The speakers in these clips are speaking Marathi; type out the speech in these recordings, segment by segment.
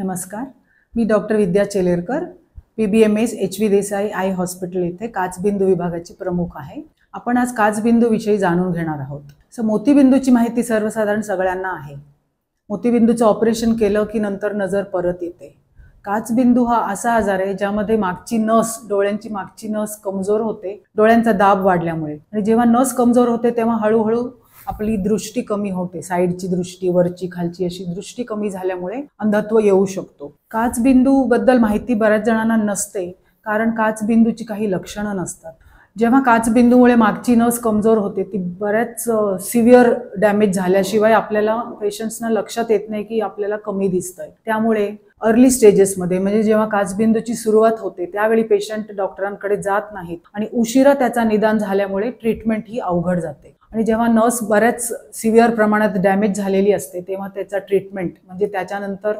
नमस्कार, मी डॉक्टर विद्या चेलेरकर, PBMS HV Desai eye hospital येथे काचबिंदू विभागाची प्रमुख आहे। आपण आज काचबिंदू विषयी जाणून घेणार आहोत। मोतीबिंदूची माहिती सर्वसाधारण सगळ्यांना आहे। मोतीबिंदूचं ऑपरेशन केलं की नंतर नजर परत येते। काचबिंदू हा असा आजार आहे ज्यामध्ये मागची नस, डोळ्यांची मागची नस कमजोर होते डोळ्यांचा दाब वाढल्यामुळे, आणि जेव्हा नस कमजोर होते तेव्हा हळूहळू आपली दृष्टी कमी होते। साईडची दृष्टी, वरची खालची अशी दृष्टी कमी झाल्यामुळे अंधत्व येऊ शकतो। काचबिंदू बद्दल माहिती बऱ्याच जणांना नसते, कारण काचबिंदूची काही लक्षणं नसतात। जेव्हा काचबिंदूमुळे मागची नस कमजोर होते ती बऱ्याच सिव्हिअर डॅमेज झाल्याशिवाय आपल्याला पेशंट्सना लक्षात येत नाही की आपल्याला कमी दिसतंय। त्यामुळे अर्ली स्टेजेसमध्ये, म्हणजे जेव्हा काचबिंदूची सुरुवात होते त्यावेळी पेशंट डॉक्टरांकडे जात नाहीत आणि उशिरा त्याचा निदान झाल्यामुळे ट्रीटमेंट ही अवघड जाते। आणि जेव्हा नस बऱ्याच सिव्हिअर प्रमाणात डॅमेज झालेली असते तेव्हा त्याचा ट्रीटमेंट म्हणजे त्याच्यानंतर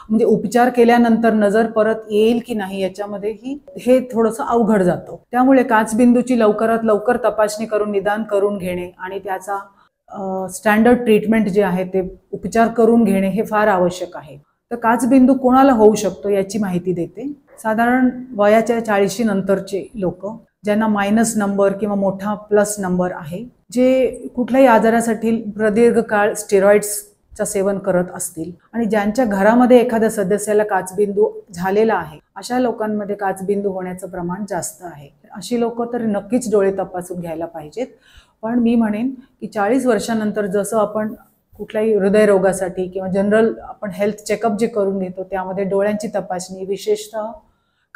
म्हणजे उपचार केल्यानंतर नजर परत येईल की नाही याच्यामध्ये हे थोडंसं अवघड जातं। त्यामुळे काचबिंदूची लवकरात लवकर तपासणी करून निदान करून घेणे आणि त्याचा स्टँडर्ड ट्रीटमेंट जे आहे ते उपचार करून घेणे हे फार आवश्यक आहे। तर काचबिंदू कोणाला होऊ शकतो याची माहिती देते। साधारण वयाच्या 40 नंतरचे लोक, ज्यांना मायनस नंबर किंवा मोठा प्लस नंबर आहे, जे कुठल्याही आजारासाठी प्रदीर्घ काळ स्टेरॉइड्सचं सेवन करत असतील आणि ज्यांच्या घरामध्ये एखाद्या सदस्याला काचबिंदू झालेला आहे, अशा लोकांमध्ये काचबिंदू होण्याचं प्रमाण जास्त आहे। अशी लोक तर नक्कीच डोळे तपासून घ्यायला पाहिजेत। पण मी म्हणेन की 40 वर्षानंतर जसं आपण कुठल्याही हृदयरोगासाठी किंवा जनरल आपण हेल्थ चेकअप जे करून घेतो त्यामध्ये डोळ्यांची तपासणी, विशेषतः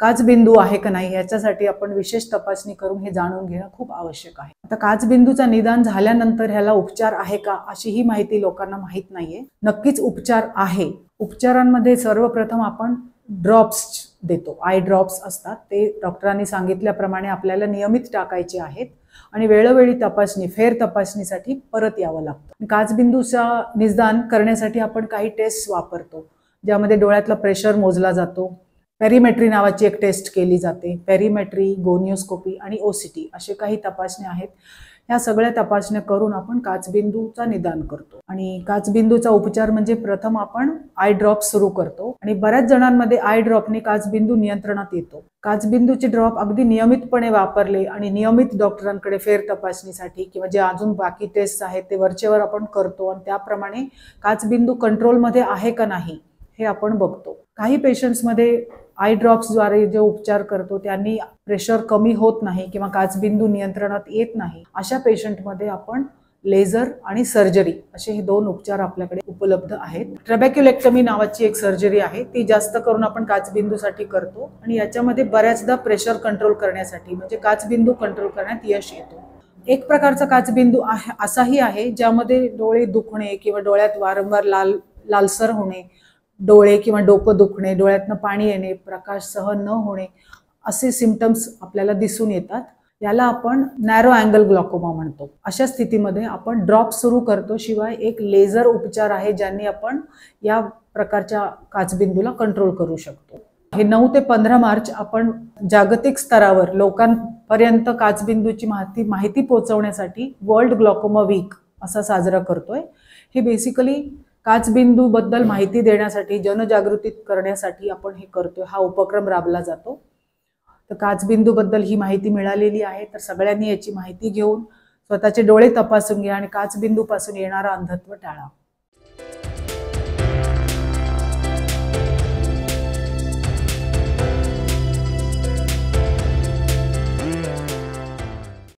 काचबिंदू आहे का नाही याच्यासाठी आपण विशेष तपासणी करून हे जाणून घेणं खूप आवश्यक आहे। आता काचबिंदूचा निदान झाल्यानंतर ह्याला उपचार आहे का अशी ही माहिती लोकांना माहीत नाहीये। नक्कीच उपचार आहे। उपचारांमध्ये सर्वप्रथम आपण ड्रॉप्स देतो, आय ड्रॉप्स असतात, ते डॉक्टरांनी सांगितल्याप्रमाणे आपल्याला नियमित टाकायचे आहेत आणि वेळोवेळी तपासणी, फेर तपासणीसाठी परत यावं लागतं। काचबिंदूचा निदान करण्यासाठी आपण काही टेस्ट वापरतो, ज्यामध्ये डोळ्यातला प्रेशर मोजला जातो, पेरिमेट्री नावाची एक टेस्ट केली जाते, पेरिमेट्री, गोनिओस्कोपी आणि OCT असे काही तपासण्या आहेत। ह्या सगळ्या तपासण्या करून आपण काचबिंदूचा निदान करतो। आणि काचबिंदूचा उपचार म्हणजे प्रथम आपण आय ड्रॉप सुरू करतो आणि बऱ्याच जणांमध्ये आय ड्रॉपने काचबिंदू नियंत्रणात येतो। काचबिंदूचे ड्रॉप अगदी नियमितपणे वापरले आणि नियमित डॉक्टरांकडे फेर तपासणीसाठी किंवा जे अजून बाकी टेस्ट आहेत ते वरचेवर आपण करतो आणि त्याप्रमाणे काचबिंदू कंट्रोलमध्ये आहे का नाही हे आपण बघतो। काही पेशंट्समध्ये आय ड्रॉप्सद्वारे जे उपचार करतो त्यांनी प्रेशर कमी होत नाही किंवा काचबिंदू नियंत्रणात येत नाही, अशा पेशंटमध्ये आपण लेझर आणि सर्जरी असे हे दोन उपचार आपल्याकडे उपलब्ध आहेत। ट्रॅबेक्युलेक्टमी नावाची एक सर्जरी आहे, ती जास्त करून आपण काचबिंदूसाठी करतो आणि याच्यामध्ये बऱ्याचदा प्रेशर कंट्रोल करण्यासाठी म्हणजे काचबिंदू कंट्रोल करण्यात यश येतो। एक प्रकारचा काचबिंदू असाही आहे ज्यामध्ये डोळे दुखणे किंवा डोळ्यात वारंवार लालसर होणे, डोळे किंवा डोकं दुखणे, डोळ्यातनं पाणी येणे, प्रकाश सहन न होणे असे सिम्पटम्स आपल्याला दिसून येतात। याला आपण नॅरो अँगल ग्लॉकोमा म्हणतो। अशा स्थितीमध्ये आपण ड्रॉप सुरू करतो, शिवाय एक लेझर उपचार आहे ज्यांनी आपण या प्रकारच्या काचबिंदूला कंट्रोल करू शकतो। हे 9 ते 15 मार्च आपण जागतिक स्तरावर लोकांपर्यंत काचबिंदूची माहिती पोहोचवण्यासाठी वर्ल्ड ग्लॉकोमा वीक असा साजरा करतोय। हे बेसिकली काचबिंदू बद्दल माहिती देण्यासाठी, जनजागृती करण्यासाठी आपण हे करतोय, हा उपक्रम राबवला जातो। तर काचबिंदू बद्दल ही माहिती मिळालेली आहे, तर सगळ्यांनी याची माहिती घेऊन स्वतःचे डोळे तपासून घ्या आणि काचबिंदू पासून येणारा अंधत्व टाळा।